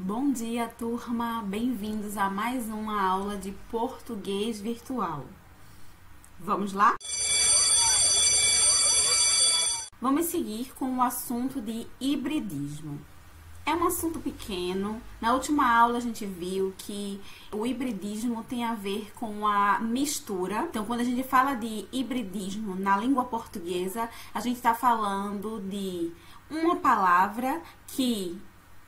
Bom dia, turma! Bem-vindos a mais uma aula de português virtual. Vamos lá? Vamos seguir com o assunto de hibridismo. É um assunto pequeno. Na última aula a gente viu que o hibridismo tem a ver com a mistura. Então, quando a gente fala de hibridismo na língua portuguesa, a gente está falando de uma palavra que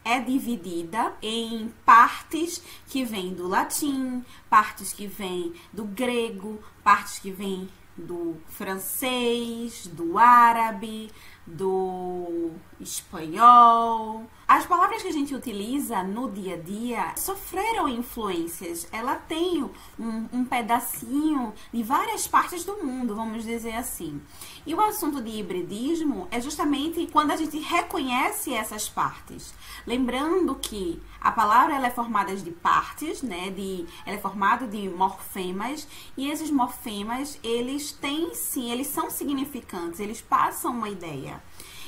é dividida em partes que vêm do latim, partes que vêm do grego, partes que vêm do francês, do árabe, do espanhol. As palavras que a gente utiliza no dia a dia sofreram influências. Ela tem um pedacinho de várias partes do mundo, vamos dizer assim. E o assunto de hibridismo é justamente quando a gente reconhece essas partes. Lembrando que a palavra ela é formada de partes, né? Ela é formada de morfemas, e esses morfemas, eles são significantes, eles passam uma ideia.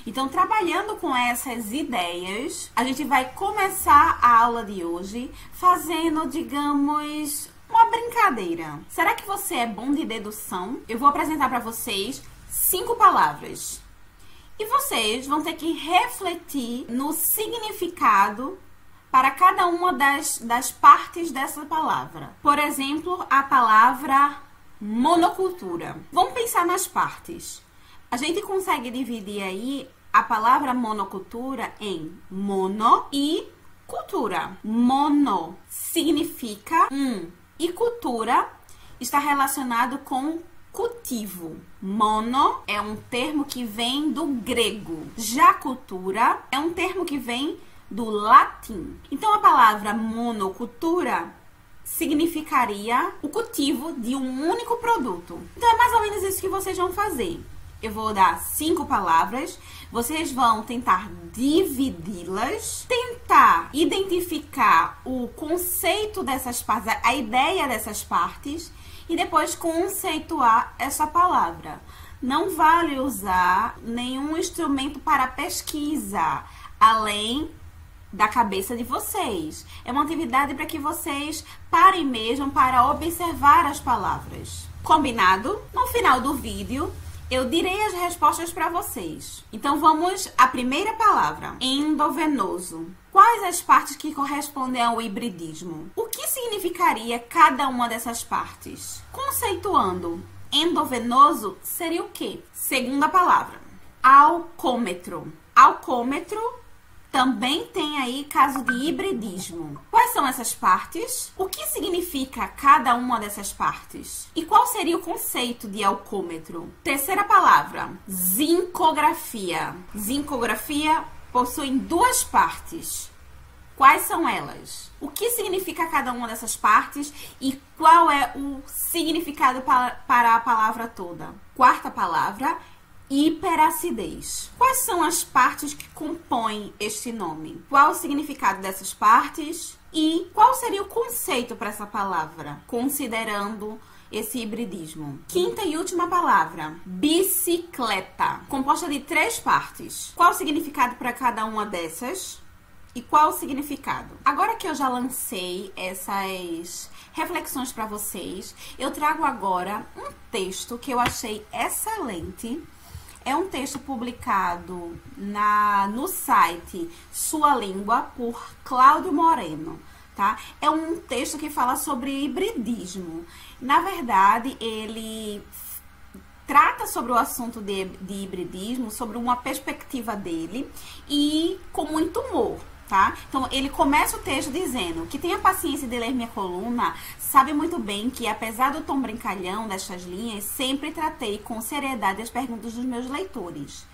Então, trabalhando com essas ideias, a gente vai começar a aula de hoje fazendo, digamos, uma brincadeira. Será que você é bom de dedução? Eu vou apresentar para vocês 5 palavras. E vocês vão ter que refletir no significado para cada uma das partes dessa palavra. Por exemplo, a palavra monocultura. Vamos pensar nas partes. A gente consegue dividir aí a palavra monocultura em mono e cultura. Mono significa e cultura está relacionado com cultivo. Mono é um termo que vem do grego. Já cultura é um termo que vem do latim. Então, a palavra monocultura significaria o cultivo de um único produto. Então, é mais ou menos isso que vocês vão fazer. Eu vou dar 5 palavras, vocês vão tentar dividi-las, tentar identificar o conceito dessas partes, a ideia dessas partes, e depois conceituar essa palavra. Não vale usar nenhum instrumento para pesquisa, além da cabeça de vocês. É uma atividade para que vocês parem mesmo para observar as palavras. Combinado? No final do vídeo, eu direi as respostas para vocês. Então, vamos à primeira palavra, endovenoso. Quais as partes que correspondem ao hibridismo? O que significaria cada uma dessas partes? Conceituando, endovenoso seria o quê? Segunda palavra, alcômetro. Alcômetro também tem aí caso de hibridismo. Quais são essas partes? O que significa cada uma dessas partes? E qual seria o conceito de alcômetro? Terceira palavra, zincografia. Zincografia possui 2 partes. Quais são elas? O que significa cada uma dessas partes e qual é o significado para a palavra toda? Quarta palavra, hiperacidez. Quais são as partes que compõem este nome? Qual o significado dessas partes? E qual seria o conceito para essa palavra, considerando esse hibridismo? Quinta e última palavra, bicicleta. Composta de 3 partes. Qual o significado para cada uma dessas? E qual o significado? Agora que eu já lancei essas reflexões para vocês, eu trago agora um texto que eu achei excelente. É um texto publicado no site Sua Língua por Cláudio Moreno, tá? É um texto que fala sobre hibridismo. Na verdade, ele trata sobre o assunto de hibridismo, sobre uma perspectiva dele e com muito humor. Tá? Então, ele começa o texto dizendo que tenha paciência de ler minha coluna, sabe muito bem que, apesar do tom brincalhão destas linhas, sempre tratei com seriedade as perguntas dos meus leitores.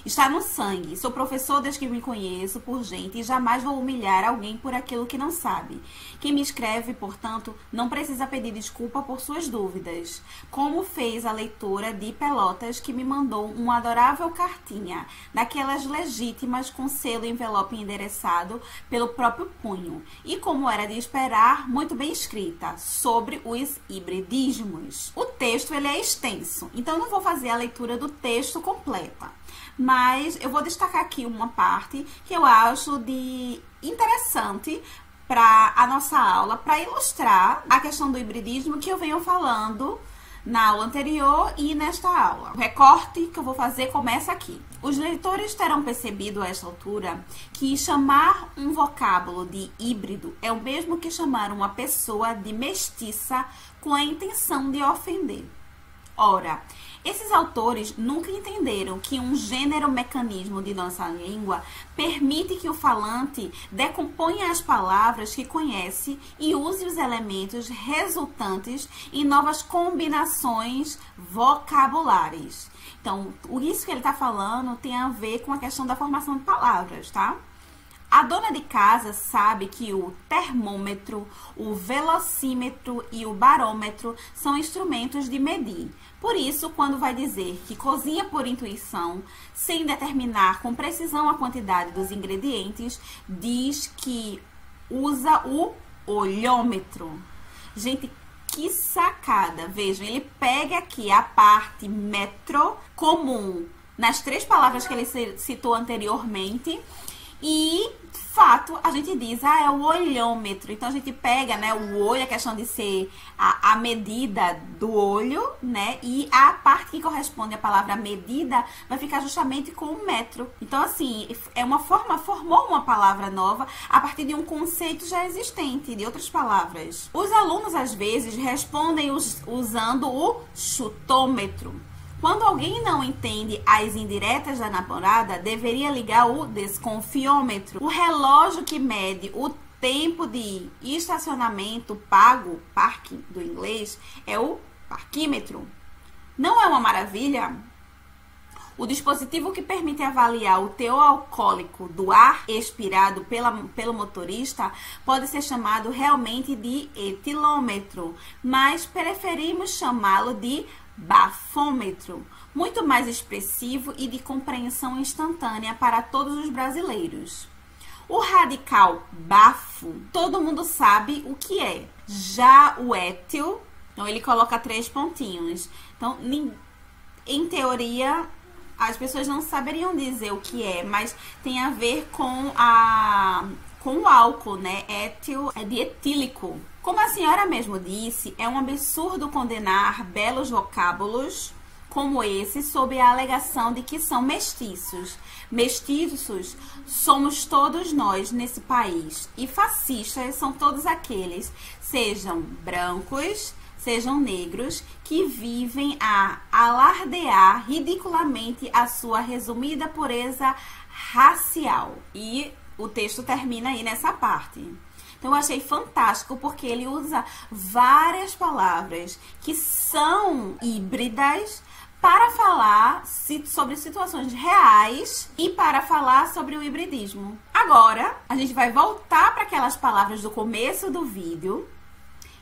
Está no sangue, sou professor desde que me conheço por gente e jamais vou humilhar alguém por aquilo que não sabe. Quem me escreve, portanto, não precisa pedir desculpa por suas dúvidas, como fez a leitora de Pelotas que me mandou uma adorável cartinha, daquelas legítimas com selo e envelope endereçado pelo próprio punho, e como era de esperar, muito bem escrita, sobre os hibridismos. O texto ele é extenso, então eu não vou fazer a leitura do texto completa. Mas eu vou destacar aqui uma parte que eu acho de interessante para a nossa aula, para ilustrar a questão do hibridismo que eu venho falando na aula anterior e nesta aula. O recorte que eu vou fazer começa aqui. Os leitores terão percebido a esta altura que chamar um vocábulo de híbrido é o mesmo que chamar uma pessoa de mestiça com a intenção de ofender. Ora, esses autores nunca entenderam que um gênero mecanismo de nossa língua permite que o falante decomponha as palavras que conhece e use os elementos resultantes em novas combinações vocabulares. Então, isso que ele está falando tem a ver com a questão da formação de palavras, tá? A dona de casa sabe que o termômetro, o velocímetro e o barômetro são instrumentos de medir. Por isso, quando vai dizer que cozinha por intuição, sem determinar com precisão a quantidade dos ingredientes, diz que usa o olhômetro. Gente, que sacada! Vejam, ele pega aqui a parte metro comum nas 3 palavras que ele citou anteriormente e, de fato, a gente diz, é o olhômetro. Então, a gente pega, né, o olho, a questão de ser a medida do olho, né, e a parte que corresponde à palavra medida vai ficar justamente com o metro. Então, assim, formou uma palavra nova a partir de um conceito já existente, de outras palavras. Os alunos, às vezes, respondem usando o chutômetro. Quando alguém não entende as indiretas da namorada, deveria ligar o desconfiômetro. O relógio que mede o tempo de estacionamento pago, parking do inglês, é o parquímetro. Não é uma maravilha? O dispositivo que permite avaliar o teor alcoólico do ar expirado pelo motorista pode ser chamado realmente de etilômetro, mas preferimos chamá-lo de bafômetro, muito mais expressivo e de compreensão instantânea para todos os brasileiros. O radical bafo, todo mundo sabe o que é. Já o étil, então ele coloca 3 pontinhos. Então, em teoria, as pessoas não saberiam dizer o que é, mas tem a ver com o álcool, né? Étil é de etílico. Como a senhora mesmo disse, é um absurdo condenar belos vocábulos como esse sob a alegação de que são mestiços. Mestiços somos todos nós nesse país e fascistas são todos aqueles, sejam brancos, sejam negros, que vivem a alardear ridiculamente a sua resumida pureza racial. E o texto termina aí nessa parte. Então, eu achei fantástico porque ele usa várias palavras que são híbridas para falar sobre situações reais e para falar sobre o hibridismo. Agora, a gente vai voltar para aquelas palavras do começo do vídeo.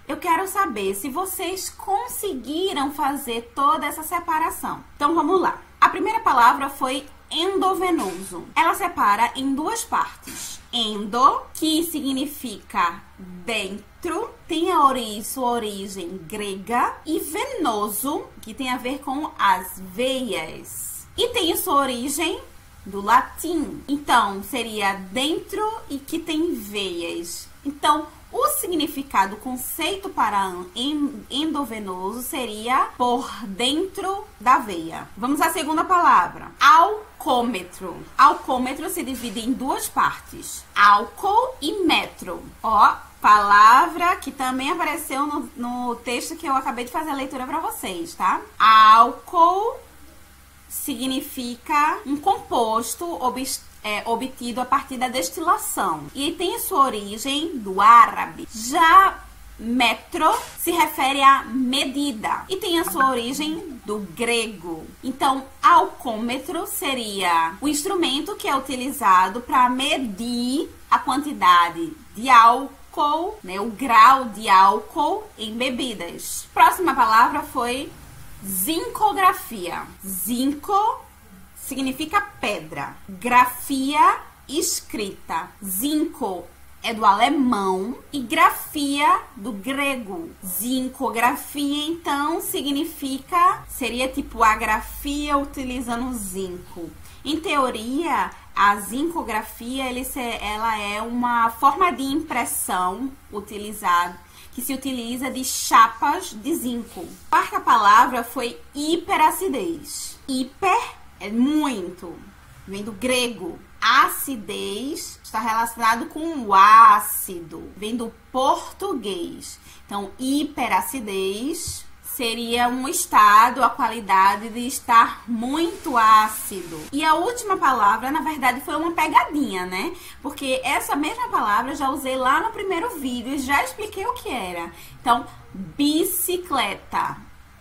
Eu quero saber se vocês conseguiram fazer toda essa separação. Então, vamos lá. A primeira palavra foi endovenoso. Ela separa em 2 partes. Endo, que significa dentro, tem sua origem grega, e venoso, que tem a ver com as veias. E tem sua origem do latim. Então, seria dentro e que tem veias. Então, o significado, o conceito para endovenoso seria por dentro da veia. Vamos à segunda palavra. Alcômetro. Alcômetro se divide em 2 partes. Álcool e metro. Ó, palavra que também apareceu no texto que eu acabei de fazer a leitura para vocês, tá? Álcool significa um composto obtido a partir da destilação e tem sua origem do árabe. Já metro se refere à medida e tem a sua origem do grego. Então, alcômetro seria o instrumento que é utilizado para medir a quantidade de álcool, né, o grau de álcool em bebidas. Próxima palavra foi zincografia. Zinco significa pedra. Grafia, escrita. Zinco é do alemão e grafia do grego. Zincografia, então, seria tipo a grafia utilizando zinco. Em teoria, a zincografia, ela é uma forma de impressão que se utiliza de chapas de zinco. A quarta palavra foi hiperacidez. Hiper é muito, vem do grego. Acidez está relacionado com o ácido, vem do português. Então, hiperacidez seria um estado, a qualidade de estar muito ácido. E a última palavra, na verdade, foi uma pegadinha, né? Porque essa mesma palavra eu já usei lá no primeiro vídeo e já expliquei o que era. Então, bicicleta.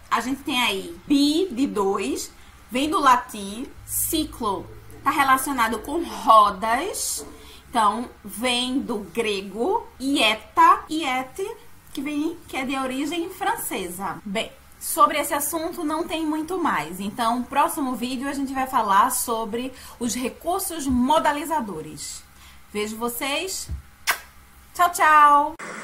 A gente tem aí bi de 2, vem do latim, ciclo. Está relacionado com rodas, então vem do grego ieta, iete, que é de origem francesa. Bem, sobre esse assunto não tem muito mais, então no próximo vídeo a gente vai falar sobre os recursos modalizadores. Vejo vocês, tchau, tchau!